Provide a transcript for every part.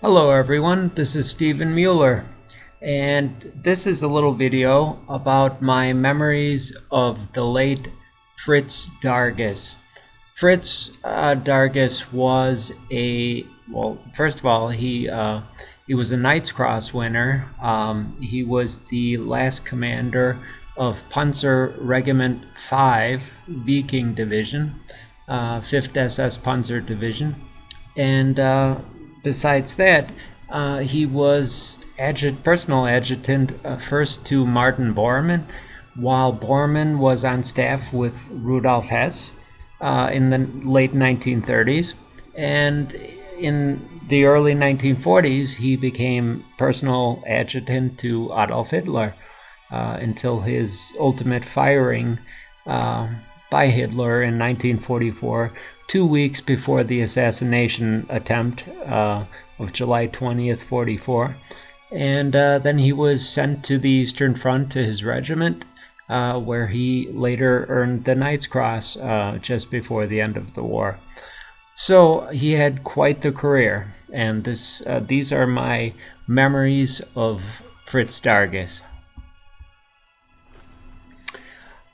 Hello everyone, this is Steven Mueller, and this is a little video about my memories of the late Fritz Darges. Fritz Darges was first of all, he was a Knight's Cross winner. He was the last commander of Panzer Regiment 5 Viking Division, 5th SS Panzer Division, and besides that, he was personal adjutant first to Martin Bormann, while Bormann was on staff with Rudolf Hess in the late 1930s. And in the early 1940s, he became personal adjutant to Adolf Hitler until his ultimate firing by Hitler in 1944, 2 weeks before the assassination attempt of July 20th, 44. And then he was sent to the Eastern Front to his regiment, where he later earned the Knight's Cross just before the end of the war. So he had quite the career, and these are my memories of Fritz Darges.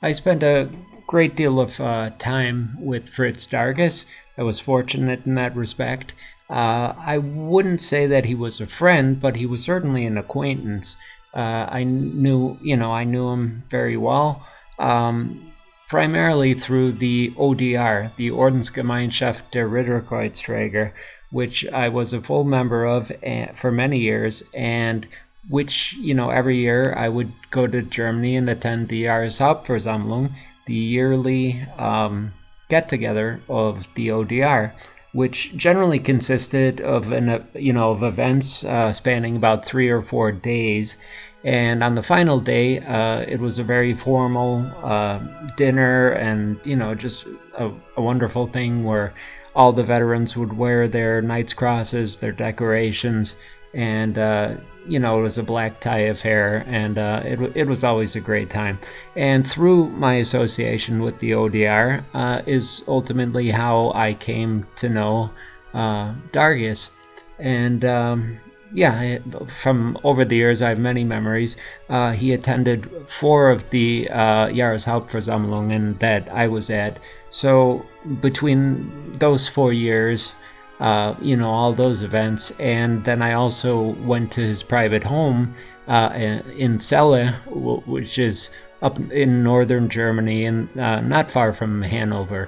I spent a great deal of time with Fritz Darges. I was fortunate in that respect. I wouldn't say that he was a friend, but he was certainly an acquaintance. I knew him very well, primarily through the ODR, the Ordensgemeinschaft der Ritterkreuzträger, which I was a full member of for many years, and which, every year I would go to Germany and attend the Jahreshauptversammlung, the yearly get-together of the ODR, which generally consisted of events spanning about 3 or 4 days. And on the final day, it was a very formal dinner, and just a wonderful thing where all the veterans would wear their Knight's Crosses, their decorations, and it was a black tie affair, and it was always a great time. And through my association with the ODR is ultimately how I came to know Darges. And from over the years, I have many memories. He attended 4 of the Jahreshauptversammlungen that I was at. So between those 4 years, all those events, and then I also went to his private home in Celle, which is up in northern Germany and not far from Hanover.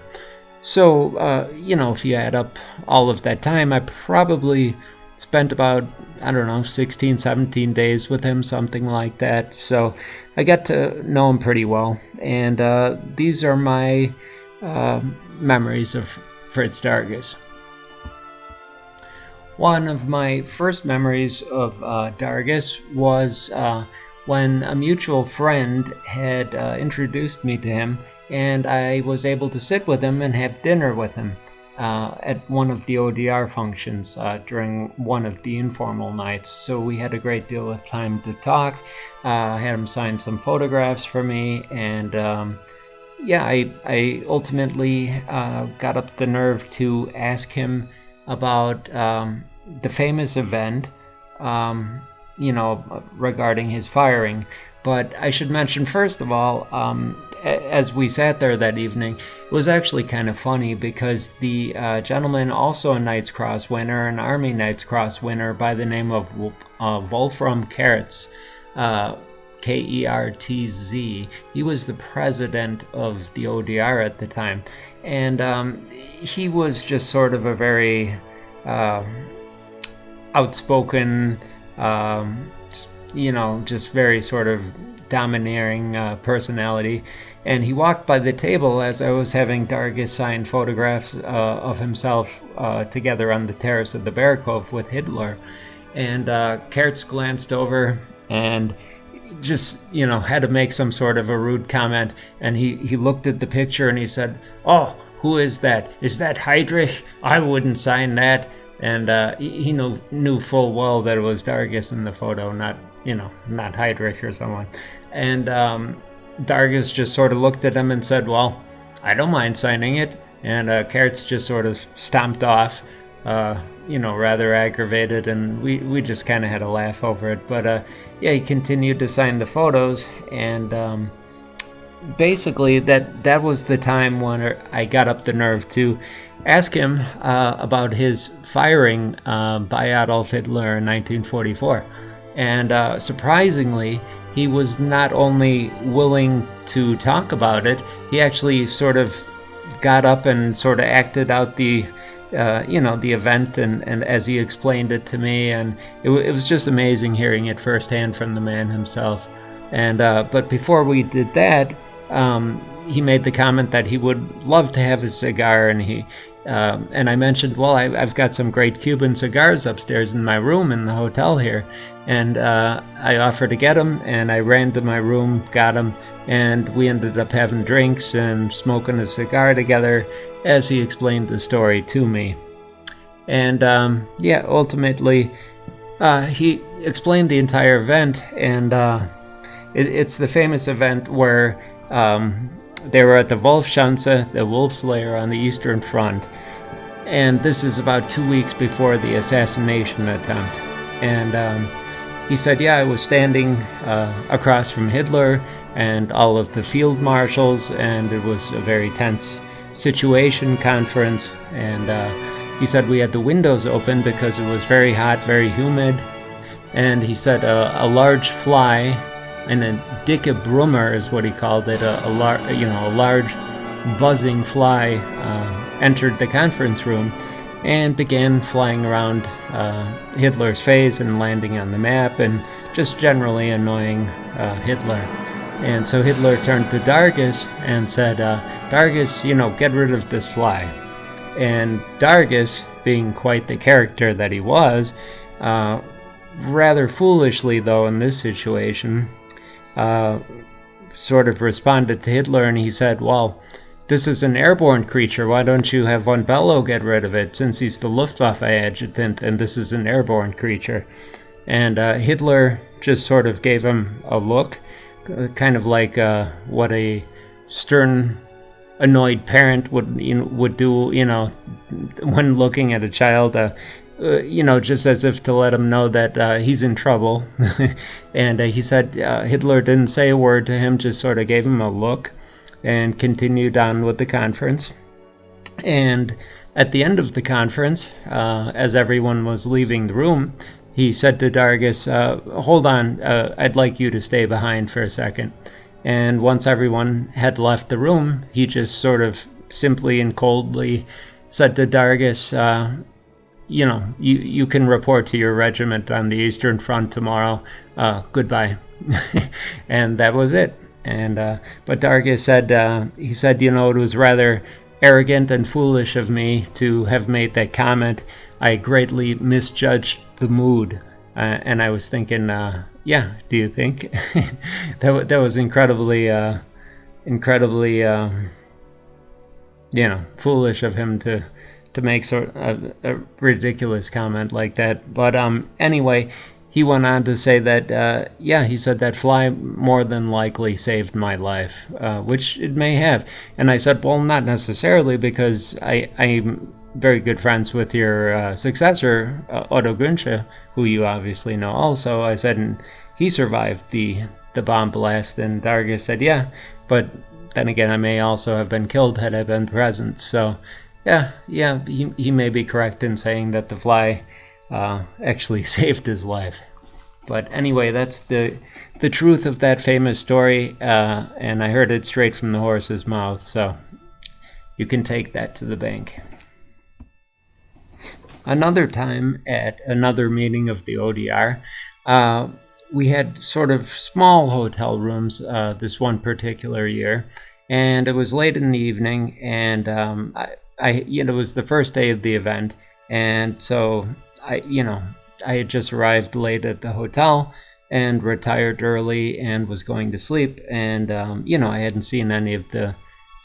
So, if you add up all of that time, I probably spent about, 16, 17 days with him, something like that. So I got to know him pretty well, and these are my memories of Fritz Darges. One of my first memories of Darges was when a mutual friend had introduced me to him, and I was able to sit with him and have dinner with him at one of the ODR functions during one of the informal nights. So we had a great deal of time to talk. I had him sign some photographs for me, and I ultimately got up the nerve to ask him about the famous event, regarding his firing. But I should mention, first of all, as we sat there that evening, it was actually kind of funny because the gentleman, also a Knight's Cross winner, an Army Knight's Cross winner by the name of Wolfram Kertz, Kertz, he was the president of the ODR at the time. And he was just sort of a very outspoken, just very sort of domineering personality. And he walked by the table as I was having Darges sign photographs of himself together on the terrace of the Berghof with Hitler. And Kertz glanced over and just, had to make some sort of a rude comment. And he looked at the picture and he said, "Oh, who is that? Is that Heydrich? I wouldn't sign that." And he knew full well that it was Darges in the photo, not Heydrich or someone. And Darges just sort of looked at him and said, "Well, I don't mind signing it." And Kertz just sort of stomped off. rather aggravated, and we just kind of had a laugh over it. But yeah, he continued to sign the photos, and basically that was the time when I got up the nerve to ask him about his firing by Adolf Hitler in 1944. And surprisingly, he was not only willing to talk about it, he actually sort of got up and sort of acted out the the event, and as he explained it to me, and it was just amazing hearing it firsthand from the man himself. And but before we did that, he made the comment that he would love to have a cigar, and I mentioned, well, I've got some great Cuban cigars upstairs in my room in the hotel here, and I offered to get them, and I ran to my room, got them, and we ended up having drinks and smoking a cigar together as he explained the story to me. And yeah, ultimately, he explained the entire event, and it's the famous event where they were at the Wolfschanze, the Wolf's Lair on the Eastern Front, and this is about 2 weeks before the assassination attempt. And he said, yeah, I was standing across from Hitler and all of the field marshals, and it was a very tense situation conference. And he said we had the windows open because it was very hot, very humid. And he said a large fly, and a dicke brummer is what he called it, a large buzzing fly entered the conference room and began flying around Hitler's face and landing on the map and just generally annoying Hitler. And so Hitler turned to Darges and said, Darges, get rid of this fly. And Darges, being quite the character that he was, rather foolishly though in this situation, sort of responded to Hitler, and he said, well, this is an airborne creature, why don't you have von Bellow get rid of it, since he's the Luftwaffe adjutant and this is an airborne creature. And Hitler just sort of gave him a look, kind of like what a stern, annoyed parent would do, when looking at a child, just as if to let him know that he's in trouble. And he said Hitler didn't say a word to him, just sort of gave him a look and continued on with the conference. And at the end of the conference, as everyone was leaving the room, he said to Darges, hold on, I'd like you to stay behind for a second. And once everyone had left the room, he just sort of simply and coldly said to Darges, you can report to your regiment on the Eastern Front tomorrow. Goodbye. And that was it. And but Darges said, it was rather arrogant and foolish of me to have made that comment. I greatly misjudged the mood. And I was thinking, yeah, do you think? that was incredibly, foolish of him to make sort of a ridiculous comment like that. But anyway, he went on to say that, he said that fly more than likely saved my life, which it may have. And I said, well, not necessarily, because I'm very good friends with your successor, Otto Günsche, who you obviously know also. I said, and he survived the bomb blast. And Darges said, yeah, but then again, I may also have been killed had I been present. So yeah, he may be correct in saying that the fly actually saved his life. But anyway, that's the truth of that famous story, and I heard it straight from the horse's mouth, so you can take that to the bank. Another time, at another meeting of the ODR, we had sort of small hotel rooms this one particular year, and it was late in the evening, and it was the first day of the event, and so I had just arrived late at the hotel and retired early and was going to sleep, and I hadn't seen any of the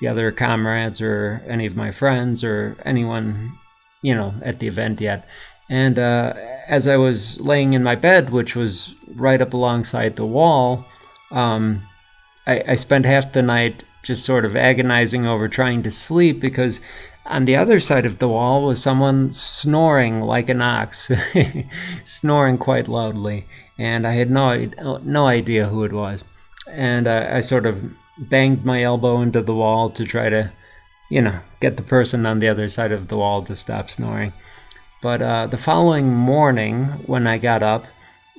other comrades or any of my friends or anyone at the event yet. And as I was laying in my bed, which was right up alongside the wall, I spent half the night just sort of agonizing over trying to sleep, because on the other side of the wall was someone snoring like an ox, snoring quite loudly, and I had no idea who it was. And I sort of banged my elbow into the wall to try to, get the person on the other side of the wall to stop snoring. But the following morning, when I got up,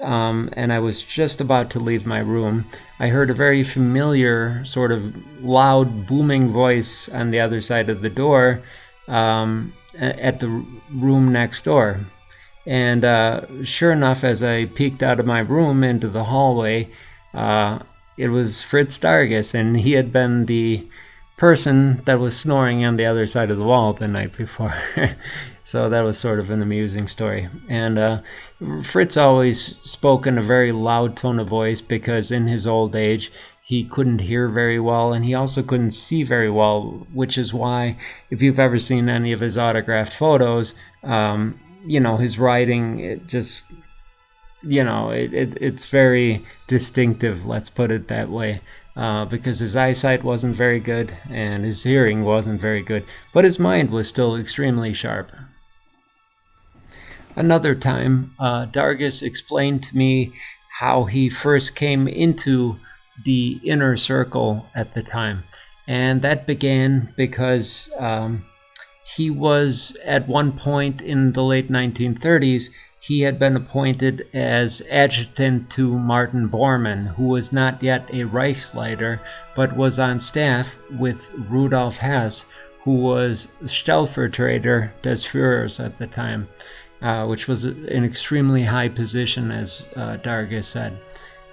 and I was just about to leave my room, I heard a very familiar, sort of loud, booming voice on the other side of the door, at the room next door. And sure enough, as I peeked out of my room into the hallway, it was Fritz Darges, and he had been the person that was snoring on the other side of the wall the night before. So that was sort of an amusing story. And Fritz always spoke in a very loud tone of voice because in his old age he couldn't hear very well, and he also couldn't see very well, which is why, if you've ever seen any of his autographed photos, his writing, it's very distinctive, let's put it that way. Because his eyesight wasn't very good and his hearing wasn't very good, but his mind was still extremely sharp. Another time, Darges explained to me how he first came into the inner circle at the time, and that began because he was, at one point in the late 1930s, he had been appointed as adjutant to Martin Bormann, who was not yet a Reichsleiter, but was on staff with Rudolf Hess, who was Stellvertreter des Führers at the time, which was an extremely high position, as Darges said.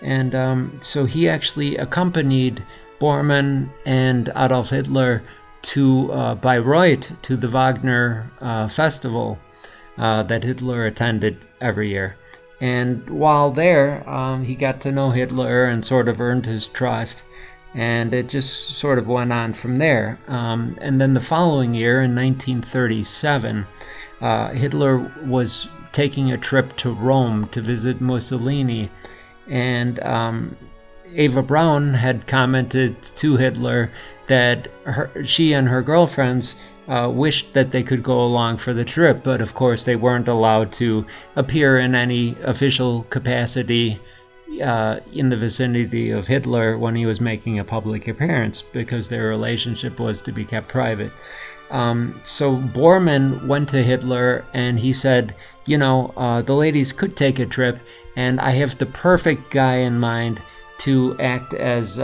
And so he actually accompanied Bormann and Adolf Hitler to Bayreuth, to the Wagner festival that Hitler attended every year. And while there, he got to know Hitler and sort of earned his trust, and it just sort of went on from there. And then the following year, in 1937, Hitler was taking a trip to Rome to visit Mussolini, and Eva Braun had commented to Hitler that she and her girlfriends wished that they could go along for the trip, but of course they weren't allowed to appear in any official capacity in the vicinity of Hitler when he was making a public appearance, because their relationship was to be kept private. So Bormann went to Hitler and he said, the ladies could take a trip, and I have the perfect guy in mind to act as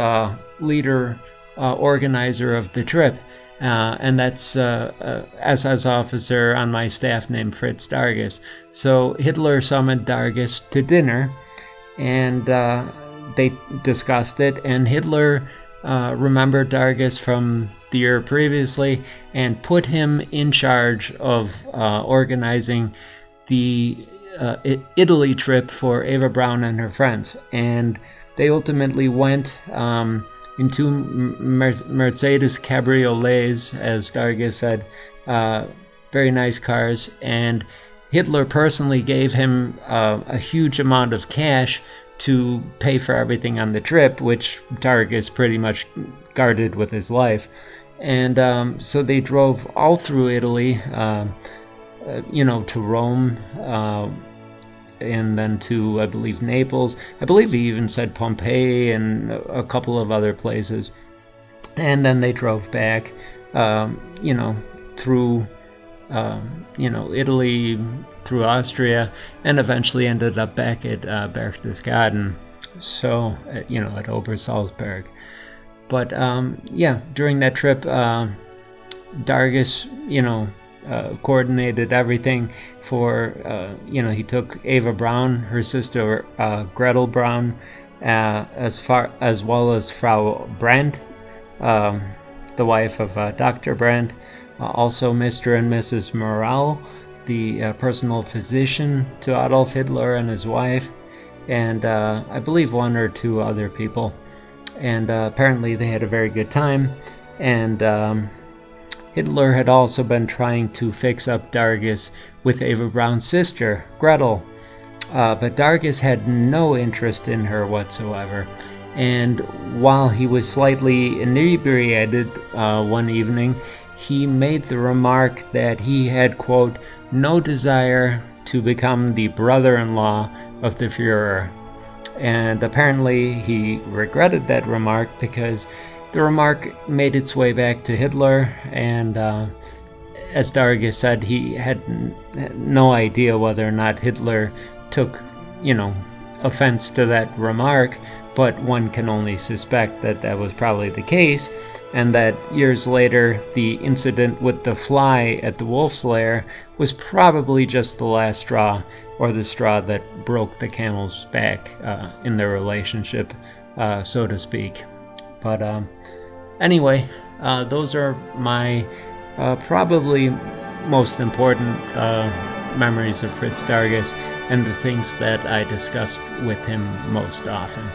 leader, organizer of the trip. And that's SS officer on my staff named Fritz Darges. So Hitler summoned Darges to dinner, and they discussed it, and Hitler remembered Darges from the year previously and put him in charge of organizing the Italy trip for Eva Braun and her friends. And they ultimately went in two Mercedes cabriolets, as Darges said, very nice cars, and Hitler personally gave him a huge amount of cash to pay for everything on the trip, which Darges pretty much guarded with his life. And so they drove all through Italy, to Rome, and then to, I believe, Naples. I believe he even said Pompeii and a couple of other places. And then they drove back, through, Italy, through Austria, and eventually ended up back at Berchtesgaden, so, at Obersalzberg. But, during that trip, Darges, coordinated everything for, he took Eva Braun, her sister Gretel Braun, as well as Frau Brandt, the wife of Dr. Brandt, also Mr. and Mrs. Morel, the personal physician to Adolf Hitler and his wife, and I believe one or two other people. And apparently they had a very good time, and Hitler had also been trying to fix up Darges with Eva Braun's sister, Gretel, but Darges had no interest in her whatsoever. And while he was slightly inebriated one evening, he made the remark that he had, quote, no desire to become the brother-in-law of the Führer. And apparently he regretted that remark because the remark made its way back to Hitler, and as Darges said, he had no idea whether or not Hitler took, offense to that remark, but one can only suspect that that was probably the case, and that years later the incident with the fly at the wolf's lair was probably just the last straw, or the straw that broke the camel's back in their relationship, so to speak. But anyway, those are my probably most important memories of Fritz Darges, and the things that I discussed with him most often.